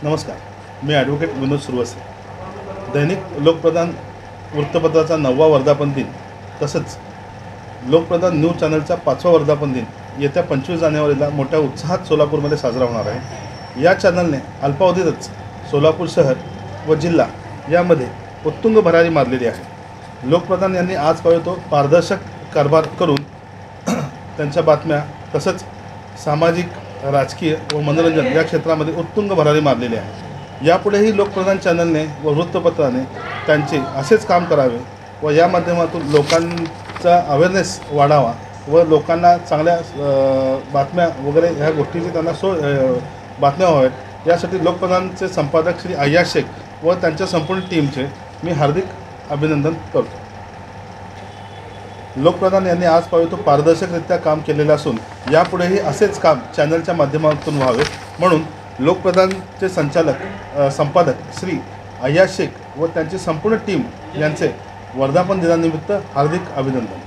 नमस्कार, मी ॲडव्होकेट विनोद सुरवसे. दैनिक लोकप्रधान वृत्तपत्राचा 9वा वर्धापन दिन तसंच लोकप्रधान न्यूज चॅनलचा 5वा वर्धापन दिन येत्या 25 जानेवारीला मोठ्या उत्साहात सोलापूरमध्ये साजरा होणार आहे. या चॅनलने अल्पावधीतच सोलापूर शहर व जिल्हा यामध्ये उत्तुंग भरारी मारलेली आहे. लोकप्रधान यांनी आज तो पारदर्शक कारभार करून त्यांच्या बातम्या तसंच सामाजिक, राजकीय व मनोरंजन या क्षेत्रामध्ये उत्तुंग भरारी मारलेली आहे. यापुढेही लोकप्रधान चॅनलने व वृत्तपत्राने त्यांचे असेच काम करावे व या माध्यमातून लोकांचा अवेअरनेस वाढावा व लोकांना चांगल्या बातम्या वगैरे ह्या गोष्टीची त्यांना बातम्या व्हाव्यात. यासाठी लोकप्रधानचे संपादक श्री अय्याज शेख व त्यांच्या संपूर्ण टीमचे मी हार्दिक अभिनंदन करतो. लोकप्रधान यांनी आज तो पारदर्शकरित्या काम केलेलं असून यापुढेही असेच काम चॅनलच्या माध्यमातून व्हावे म्हणून लोकप्रधानचे संपादक श्री अय्याज शेख व त्यांची संपूर्ण टीम यांचे वर्धापन दिनानिमित्त हार्दिक अभिनंदन.